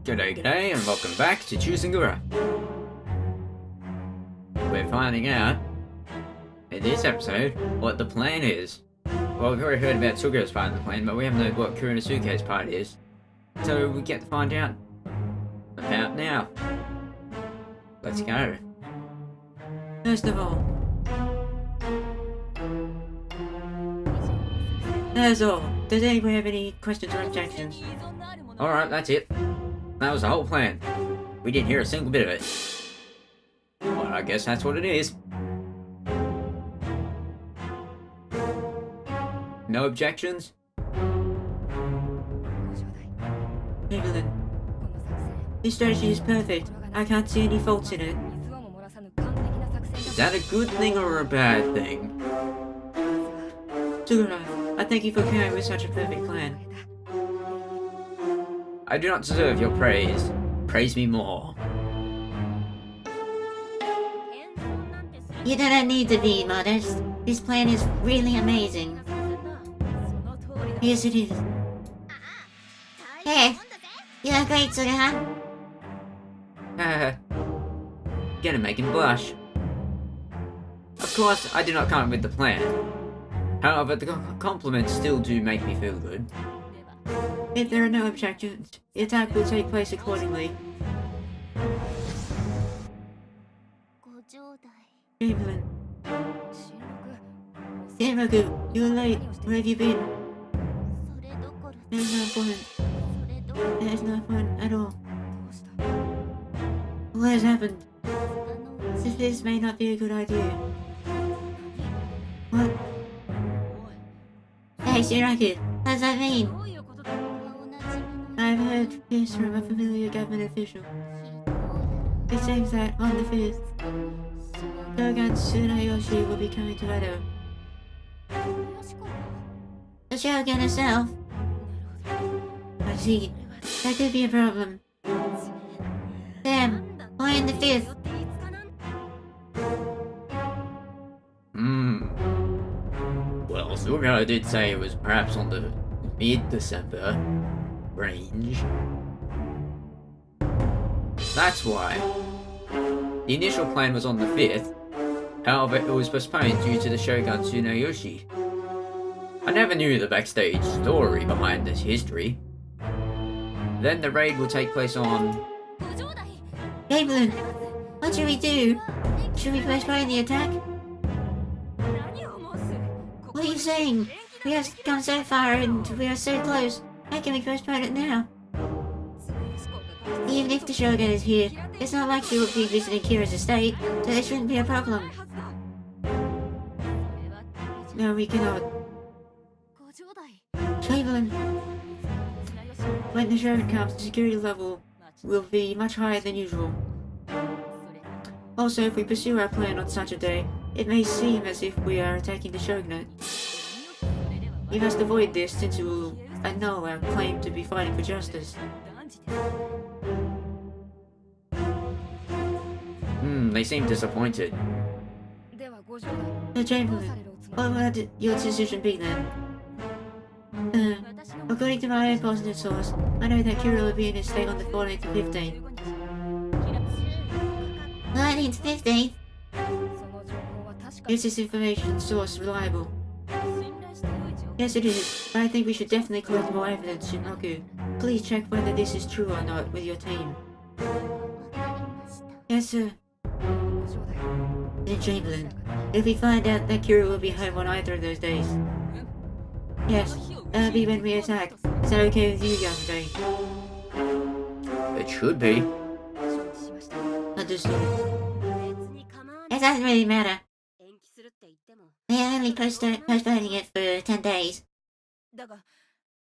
G'day, and welcome back to ChuSingura. We're finding out, in this episode, what the plan is. Well, we've already heard about Sugura's part of the plan, but we haven't heard what Kurinosuke's part is. So we get to find out about now. Let's go. First of all, that's all. Does anybody have any questions or objections? Alright, that's it. That was the whole plan. We didn't hear a single bit of it. Well, I guess that's what it is. No objections? Evelyn, this strategy is perfect. I can't see any faults in it. Is that a good thing or a bad thing? Sugura, I thank you for coming up with such a perfect plan. I do not deserve your praise. Praise me more. You do not need to be modest. This plan is really amazing. Yes, it is. Hey, you are great, Sugura. Gonna make him blush. Of course, I did not come up with the plan. However, the compliments still do make me feel good. If there are no objections, the attack will take place accordingly. Evelyn. Senroku, you're late. Where have you been? There's no fun. There's no fun at all. What has happened? This may not be a good idea. What? Hey, Shiraku, what does that mean? I've heard this from a familiar government official. It seems that on the 5th, Shogun Tsunayoshi will be coming to Edo. The Shogun herself? I see. That could be a problem. Damn, why on the 5th? Well, Sugura did say it was perhaps on the mid-December range. That's why. The initial plan was on the 5th, however it was postponed due to the Shogun Tsunayoshi. I never knew the backstage story behind this history. Then the raid will take place on... Evelyn, what should we do? Should we postpone the attack? What are you saying? We have come so far and we are so close. How can we postpone it now? Even if the Shogun is here, it's not like he will be visiting Kira's estate, so there shouldn't be a problem. No, we cannot. Evelyn, when the Shogun comes, the security level will be much higher than usual. Also, if we pursue our plan on such a day, it may seem as if we are attacking the Shogunate. We must avoid this since it will annul our claim to be fighting for justice. They seem disappointed. Chamberlain, what would your decision be then? According to my own positive source, I know that Kira will be in his state on the 14th and 15th. 14th and 15th? Is this information source reliable? Yes, it is, but I think we should definitely collect more evidence, Shinroku. Please check whether this is true or not with your team. Yes, sir. Then Chamberlain, if we find out that Kira will be home on either of those days. Yes, that'll be when we attack. Is that okay with you, Yasuke? It should be. Understood. It doesn't really matter. We are only postponing it for 10 days. But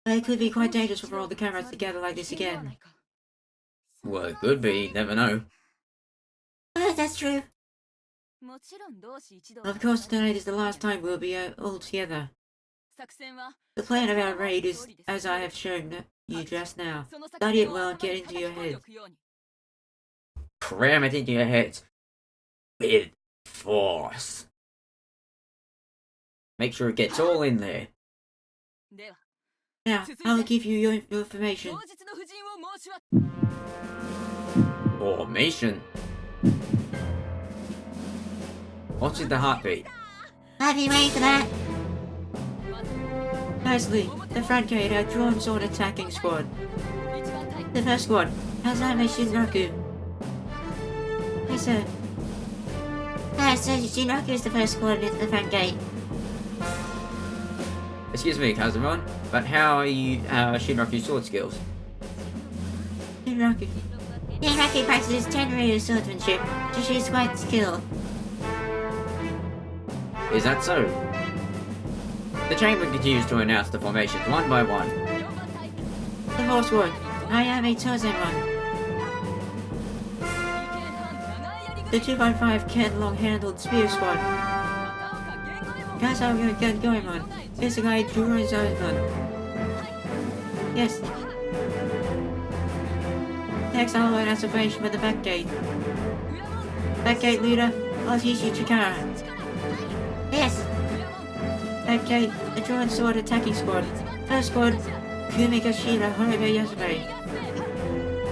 it could be quite dangerous for all the cameras together like this again. Well, it could be, never know. Oh, that's true. Of course, tonight is the last time we'll be all together. The plan of our raid is, as I have shown you just now. Study it well and get into your head. Cram it into your head. With force. Make sure it gets all in there. Now, I'll give you your information. Formation. What's with the heartbeat? Have you waited for that? Firstly, the front gate had drawn sword attacking squad. The first squad has Ame Shinraku. Yes, sir. So Shinraku is the first squad into the front gate. Excuse me, Kazumon, but how are you Shinraku's sword skills? Shinraku. Shinraku practices 10 years of swordsmanship, so she's quite skilled. Is that so? The chamber continues to announce the formations one by one. The horse squad, Ayame Tozenron. The 2.5 Ken long-handled spear squad. Guys, how we get going on. It's the guy Juron Zozman. Yes. Next, I'll learn observation for the back gate. Back gate leader, Otishi Chikara. Yes. Back gate, the drawn sword attacking squad. First squad, Kumikashira Horibe Yasube.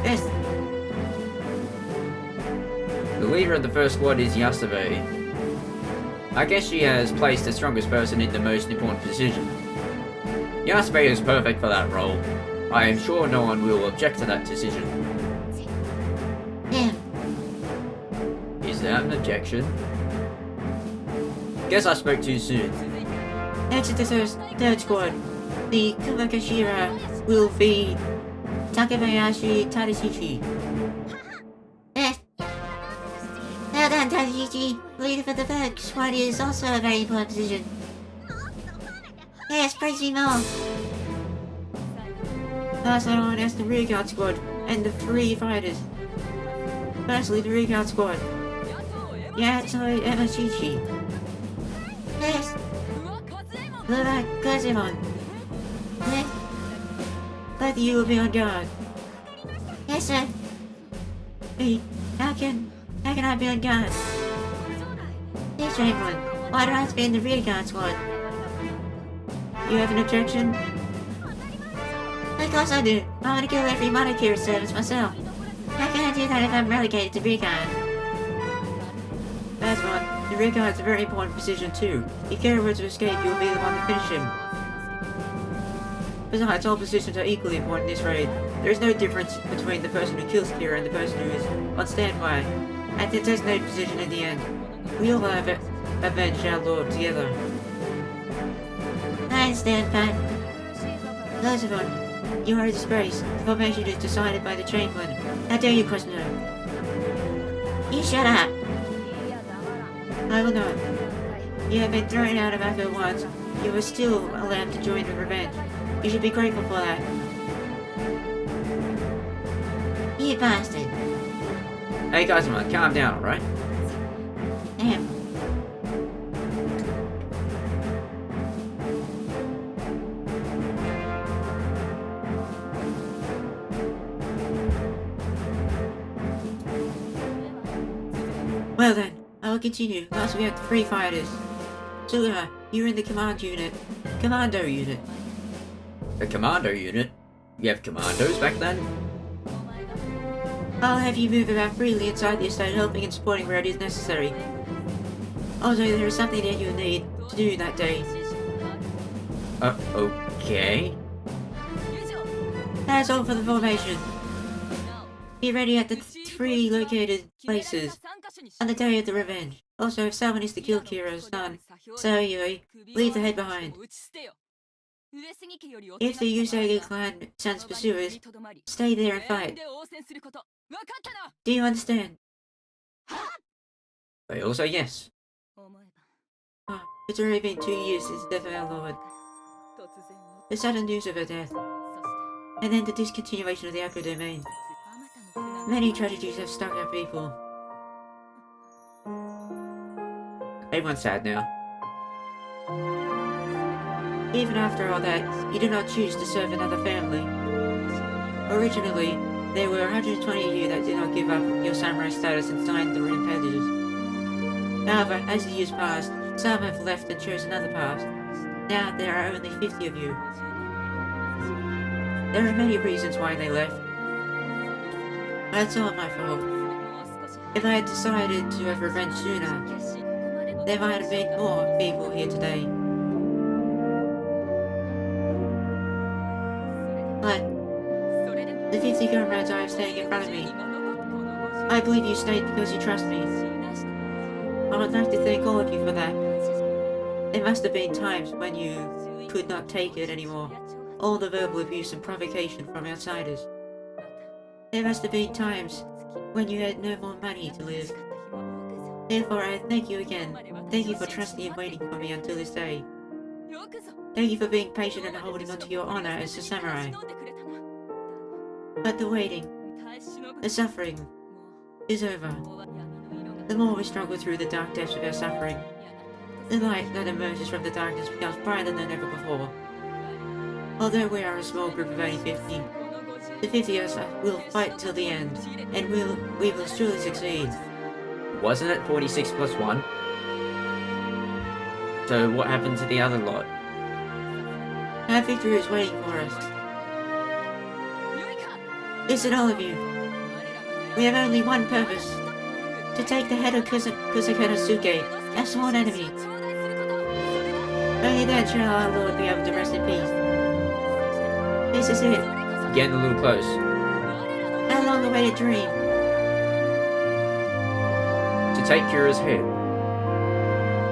Yes. The leader of the first squad is Yasube. I guess she has placed the strongest person in the most important position. Yasube is perfect for that role. I am sure no one will object to that decision. Yeah. Is that an objection? Guess I spoke too soon. Next to the third squad, the Kumakashira will be Takebayashi Tadashichi. Yes. Well done, Tadashichi. Leader for the third squad is also a very important position. Yes, praise me more. Last on as the rearguard squad and the 3 fighters. Firstly, the rearguard squad. Yato Emashichi. Yes. Kazemon. Yes. Both of you will be on guard. Yes, sir. Hey, how can I be on guard? Yes, Chamberlain. Why do I have to be in the rearguard squad? You have an objection? Of course I do. I want to kill every Monokira service myself. How can I do that if I'm relegated to rearguard? That's one. The rearguard's a very important position too. If Kira were to escape, you'll be the one to finish him. Besides, all positions are equally important in this raid. There is no difference between the person who kills Kira and the person who is on standby at the designated position in the end. We all have avenged our lord together. I understand, Pat. Lozavon, you are a disgrace. The formation is decided by the Chamberlain. How dare you question her? You shut up! I will not. You have been thrown out of Akko once. You were still allowed to join the revenge. You should be grateful for that. You bastard. Hey guys, man, calm down, alright? Damn. Well then, I will continue. Last we have the 3 fighters. Suga, you're in the commando unit. The commando unit? You have commandos back then? I'll have you move about freely inside the estate, helping and supporting where it is necessary. Also, there is something that you need to do that day. Okay. That's all for the formation. Be ready at the 3 located places on the day of the revenge. Also, if someone is to kill Kira's son, Sayuri, leave the head behind. If the Usagi clan sends pursuers, stay there and fight. Do you understand? They all say yes. Oh, it's already been 2 years since the death of our lord. The sudden news of her death, and then the discontinuation of the Akko domain. Many tragedies have struck our people. Everyone's sad now. Even after all that, you did not choose to serve another family. Originally, there were 120 of you that did not give up your samurai status and signed the written pages. However, as the years passed, some have left and chose another path. Now there are only 50 of you. There are many reasons why they left. That's all my fault. If I had decided to have revenge sooner, there might have been more people here today. But the 50 comrades I have standing in front of me, I believe you stayed because you trust me. I would like to thank all of you for that. There must have been times when you could not take it anymore. All the verbal abuse and provocation from outsiders. There must have been times when you had no more money to live. Therefore, I thank you again. Thank you for trusting and waiting for me until this day. Thank you for being patient and holding on to your honor as a samurai. But the waiting, the suffering, is over. The more we struggle through the dark depths of our suffering, the light that emerges from the darkness becomes brighter than ever before. Although we are a small group of only 50, the 50 of us will fight till the end, and we will surely succeed. Wasn't it 46 plus 1? So what happened to the other lot? Our victory is waiting for us. Listen, all of you. We have only one purpose. To take the head of Kusakanosuke, our sworn enemy. Only then shall our Lord be able to rest in peace. This is it. Getting a little close. Our long-awaited dream. To take Kira's head.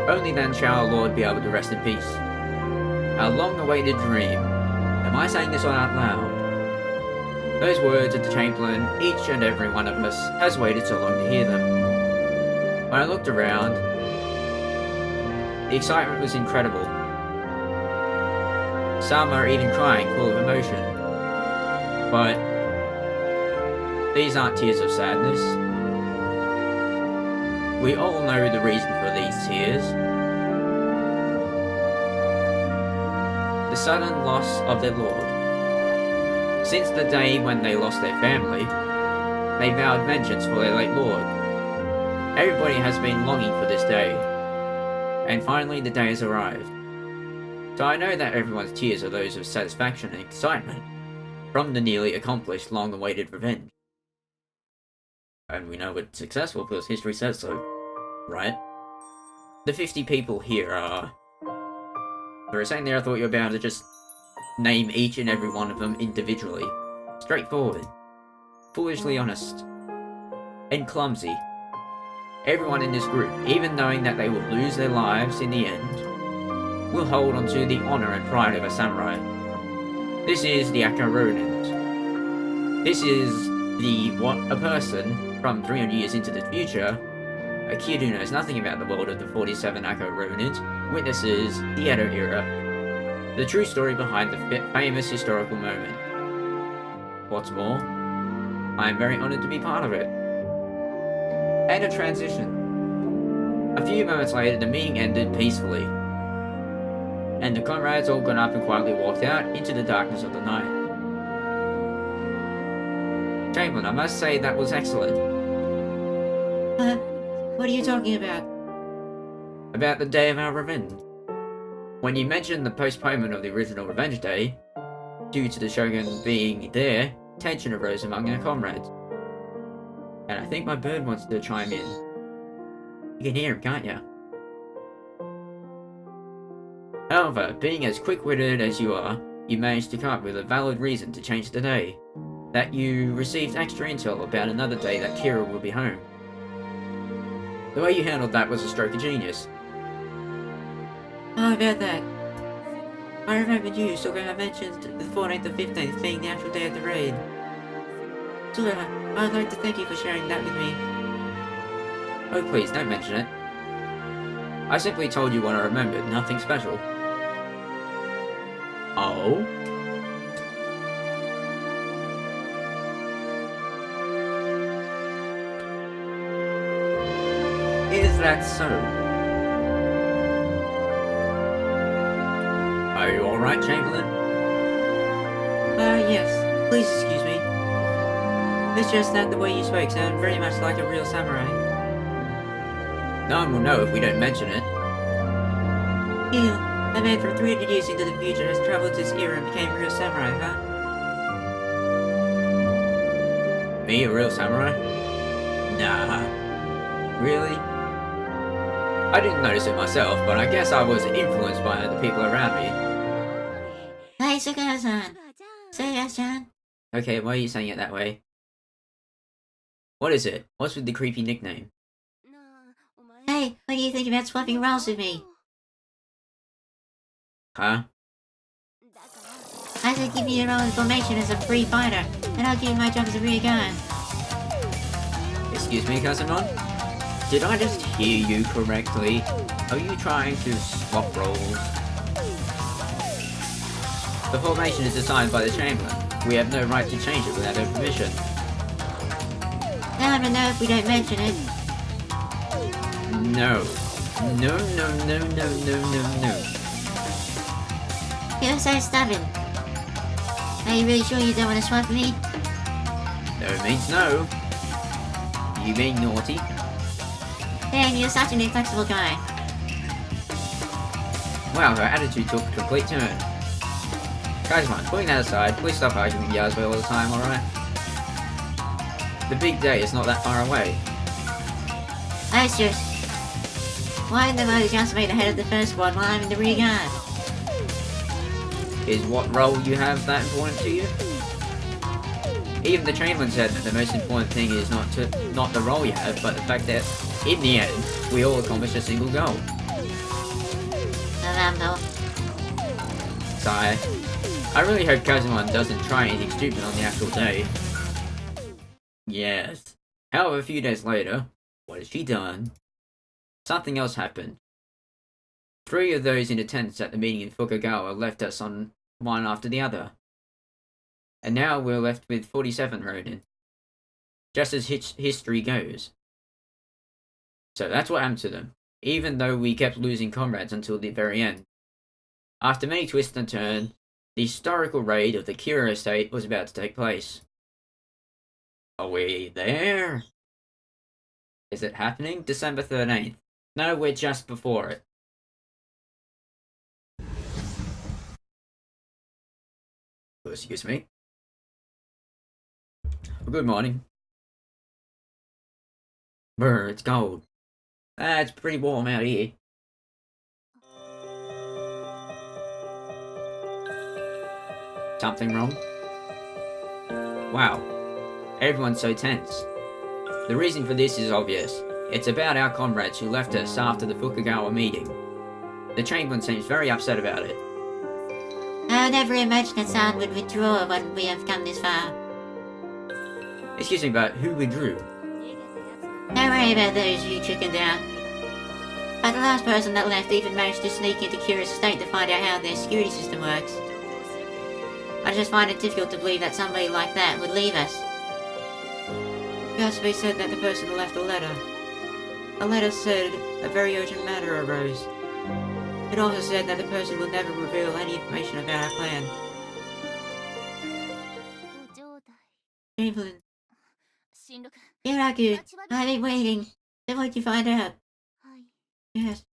Only then shall our Lord be able to rest in peace. Our long-awaited dream. Am I saying this out loud? Those words of the Chamberlain, each and every one of us has waited so long to hear them. When I looked around, the excitement was incredible. Some are even crying, full of emotion. But these aren't tears of sadness. We all know the reason for these tears. The sudden loss of their lord. Since the day when they lost their family, they vowed vengeance for their late lord. Everybody has been longing for this day, and finally the day has arrived. So I know that everyone's tears are those of satisfaction and excitement from the nearly accomplished, long-awaited revenge. And we know it's successful because history says so, right? The 50 people here are... For a second there I thought you were about to just name each and every one of them individually. Straightforward, foolishly honest, and clumsy. Everyone in this group, even knowing that they will lose their lives in the end, will hold on to the honor and pride of a samurai. This is the Akko Ronin. This is what a person from 300 years into the future, a kid who knows nothing about the world of the 47 Akko Ronins, witnesses the Edo era. The true story behind the famous historical moment. What's more, I am very honoured to be part of it. And a transition. A few moments later, the meeting ended peacefully, and the comrades all got up and quietly walked out into the darkness of the night. Chamberlain, I must say that was excellent. What are you talking about? About the day of our revenge. When you mentioned the postponement of the original Revenge Day, due to the Shogun being there, tension arose among our comrades. And I think my bird wants to chime in. You can hear him, can't you? However, being as quick-witted as you are, you managed to come up with a valid reason to change the day. That you received extra intel about another day that Kira will be home. The way you handled that was a stroke of genius. Oh, about that. I remembered you talking about mentioned the 14th and 15th being the actual day of the raid. So, I'd like to thank you for sharing that with me. Oh please, don't mention it. I simply told you what I remembered, nothing special. Oh? Is that so? Are you alright, Chamberlain? Yes. Please excuse me. It's just that the way you spoke sounded very much like a real samurai. No one will know if we don't mention it. Ew, a man from 300 years into the future has traveled to this era and became a real samurai, huh? Me, a real samurai? Nah. Really? I didn't notice it myself, but I guess I was influenced by the people around me. Hey, Sugura-san. Sugura-san. Okay, why are you saying it that way? What is it? What's with the creepy nickname? Hey, what do you think about swapping roles with me? Huh? I should give you your role in formation as a free fighter, and I'll give you my job as a rear guard. Excuse me, Cousin-on? Did I just hear you correctly? Are you trying to swap roles? The formation is decided by the Chamberlain. We have no right to change it without her permission. Now I don't know if we don't mention it. No. No, no, no, no, no, no, no. You're so stubborn. Are you really sure you don't want to swap with me? No means no. You mean naughty? Dang, you're such an inflexible guy. Wow, her attitude took a complete turn. Guys, man, putting that aside, please stop arguing with Yasby all the time, alright? The big day is not that far away. Oh, shush. Why in the world did you ask me the head of the first one while I'm in the rear guard? Is what role you have that important to you? Even the Chamberlain said that the most important thing is not the role you have, but the fact that, in the end, we all accomplish a single goal. Sigh. I really hope Kazumon doesn't try anything stupid on the actual day. Yes. However, a few days later, what has she done? Something else happened. 3 of those in attendance at the meeting in Fukagawa left us on one after the other. And now we're left with 47 Ronin. Just as history goes. So that's what happened to them, even though we kept losing comrades until the very end. After many twists and turns, the historical raid of the Kira estate was about to take place. Are we there? Is it happening? December 13th. No, we're just before it. Excuse me. Good morning. Brr, it's cold. It's pretty warm out here. Something wrong? Wow. Everyone's so tense. The reason for this is obvious. It's about our comrades who left us after the Fukagawa meeting. The Chamberlain seems very upset about it. I would never imagine that someone would withdraw when we have come this far. Excuse me, but who withdrew? Don't worry about those who trickled out. But the last person that left even managed to sneak into Kira's estate to find out how their security system works. I just find it difficult to believe that somebody like that would leave us. Gatsby said that the person left a letter. The letter said a very urgent matter arose. It also said that the person will never reveal any information about our plan. Chamberlain. Hiraku, I've been waiting. Then what did you find out? Yes.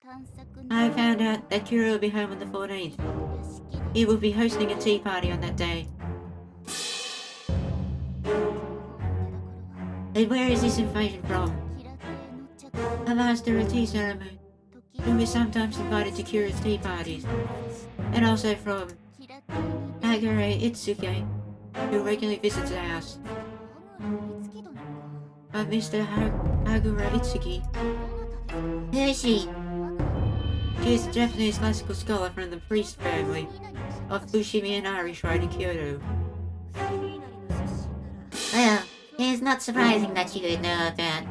I found out that Kira will be home on the 14th. He will be hosting a tea party on that day. And where is this information from? A master of tea ceremony, who is sometimes invited to Kira's tea parties. And also from Agure Itsuke, who regularly visits the house. Mr. Agure Itsuki. Who is she? She is a Japanese classical scholar from the priest family of Fushimi Inari Shrine in Kyoto. Well, it is not surprising that you would know about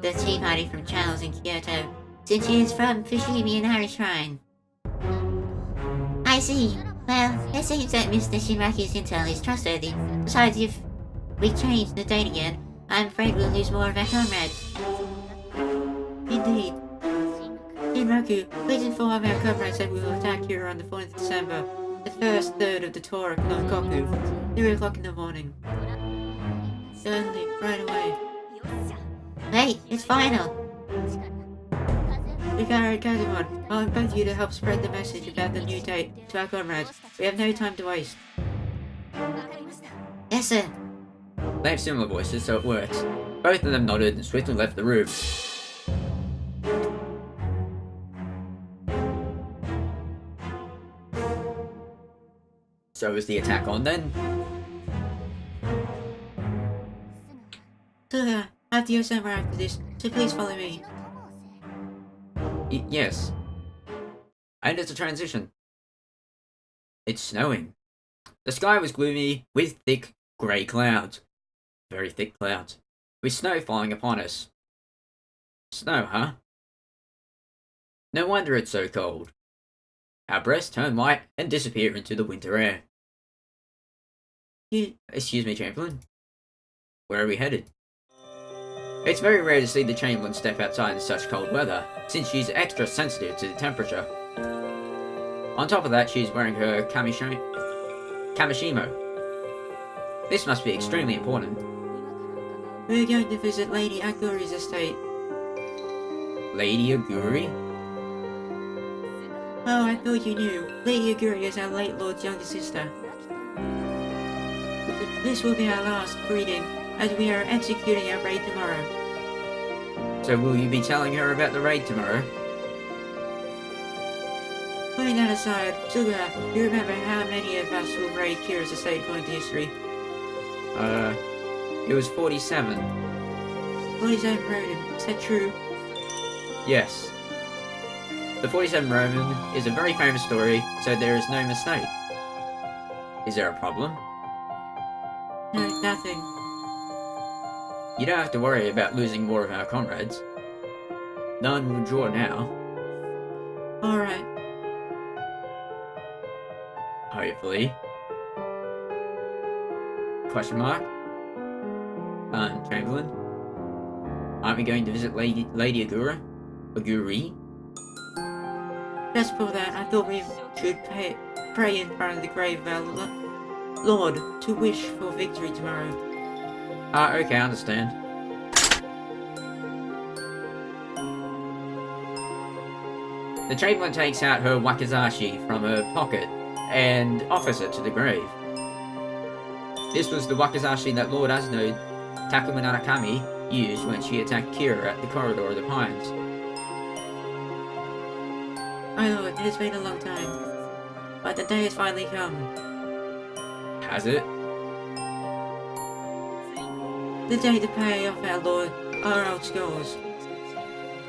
the tea party from Charles in Kyoto, since she is from Fushimi Inari Shrine. I see. Well, it seems that Mr. Shinraku's intel is trustworthy. Besides, if we change the date again, I'm afraid we'll lose more of our comrades. Indeed. Shinraku, please inform our comrades that we will attack Kira on the 4th of December, the first third of the tour of Nonkoku, 3 o'clock in the morning. Certainly, right away. Hey, it's final! Hikari and Kazumon, I want both of you to help spread the message about the new date to our comrades. We have no time to waste. Yes, sir. They have similar voices, so it works. Both of them nodded and swiftly left the room. So is the attack on then? Suga, I have to go somewhere after this, so please follow me. Yes. And it's a transition. It's snowing. The sky was gloomy, with thick, grey clouds. Very thick clouds. With snow falling upon us. Snow, huh? No wonder it's so cold. Our breaths turn white and disappear into the winter air. Excuse me, Chamberlain. Where are we headed? It's very rare to see the Chamberlain step outside in such cold weather, since she's extra sensitive to the temperature. On top of that, she's wearing her kamishimo. This must be extremely important. We're going to visit Lady Aguri's estate. Lady Aguri? Oh, I thought you knew. Lady Aguri is our late lord's younger sister. This will be our last greeting, as we are executing our raid tomorrow. So will you be telling her about the raid tomorrow? Putting that aside, Suga, you remember how many of us will raid Kira's estate according to history? It was 47. 47 Ronin, is that true? Yes. The 47 Roman is a very famous story, so there is no mistake. Is there a problem? No, nothing. You don't have to worry about losing more of our comrades. None will draw now. Alright. Hopefully. Question mark? Chamberlain? Aren't we going to visit Lady Agura? Aguri? Just for that, I thought we should pray in front of the grave of our Lord to wish for victory tomorrow. Okay, I understand. The Chamberlain takes out her wakizashi from her pocket and offers it to the grave. This was the wakizashi that Lord Asno Takuma Narakami used when she attacked Kira at the Corridor of the Pines. My lord, it has been a long time, but the day has finally come. Has it? The day to pay off our lord our old scores.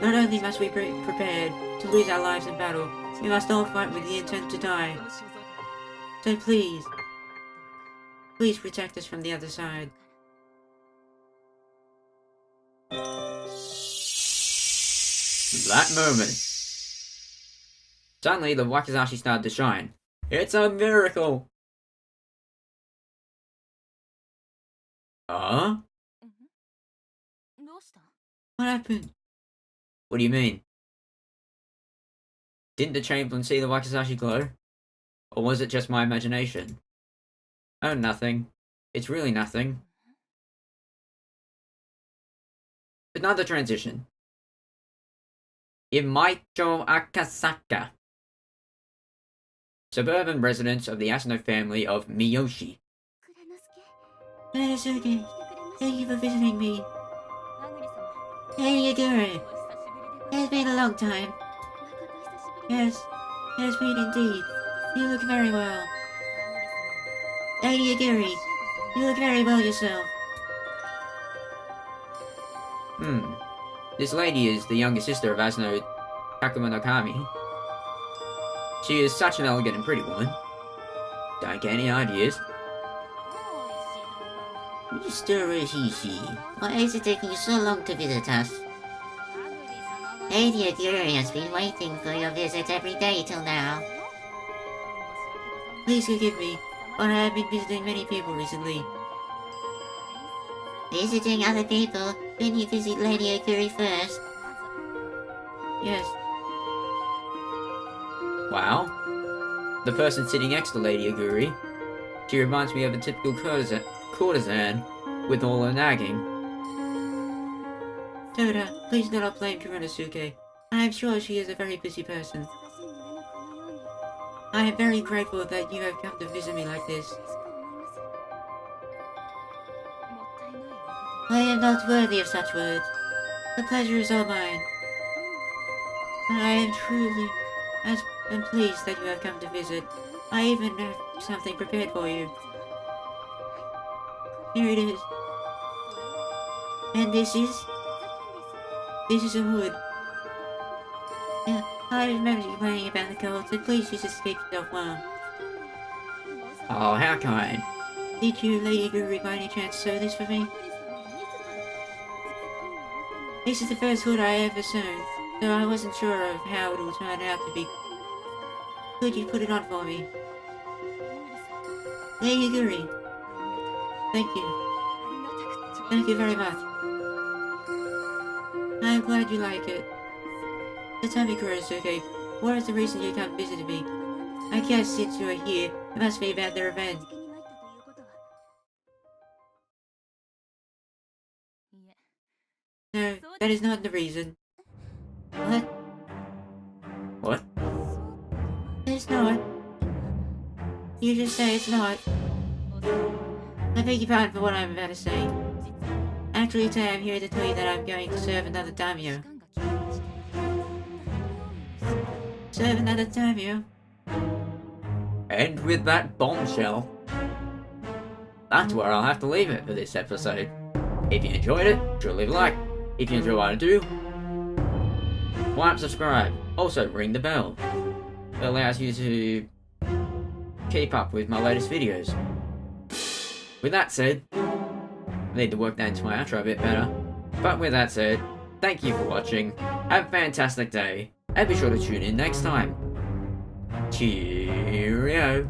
Not only must we be prepared to lose our lives in battle, we must all fight with the intent to die. So please protect us from the other side. That moment. Suddenly, the wakizashi started to shine. It's a miracle! What happened? What do you mean? Didn't the Chamberlain see the wakizashi glow? Or was it just my imagination? Oh, nothing. It's really nothing. Another transition. Imaicho Akasaka. Suburban residents of the Asano family of Miyoshi. Kuranosuke, thank you for visiting me. Hey, Aguri. It has been a long time. Yes, it has been indeed. You look very well. Lady Aguri, you look very well yourself. This lady is the younger sister of Asano Takuma no Kami. She is such an elegant and pretty woman. Don't get any ideas. Mr. Rishishi, why is it taking you so long to visit us? Lady Aguri has been waiting for your visit every day till now. Please forgive me, but I have been visiting many people recently. Visiting other people? Didn't you visit Lady Aguri first? Yes. Wow. The person sitting next to Lady Aguri. She reminds me of a typical courtesan with all her nagging. Toda, please do not blame Kuranosuke. I am sure she is a very busy person. I am very grateful that you have come to visit me like this. I am not worthy of such words. The pleasure is all mine. But I am truly am pleased that you have come to visit. I even have something prepared for you. Here it is. And this is a hood. Yeah, I remember you complaining about the cold, so please just keep yourself warm. Oh, how kind. Did you, Lady Guru, by any chance sew this for me? This is the first hood I ever sewn, so I wasn't sure of how it will turn out to be. Could you put it on for me? Lady Guru. Thank you. Thank you very much. I'm glad you like it. So tell me, Kurosuke, what is the reason you come visiting me? I guess since you are here, it must be about the revenge. No, that is not the reason. What? What? It's not. You just say it's not. I beg your pardon for what I'm about to say. Actually, today I'm here to tell you that I'm going to serve another daimyo. Serve another daimyo? And with that bombshell, that's where I'll have to leave it for this episode. If you enjoyed it, sure leave a like. If you enjoy what I do, why not subscribe? Also, ring the bell. It allows you to keep up with my latest videos. With that said, I need to work that into my outro a bit better. But with that said, thank you for watching, have a fantastic day, and be sure to tune in next time. Cheerio!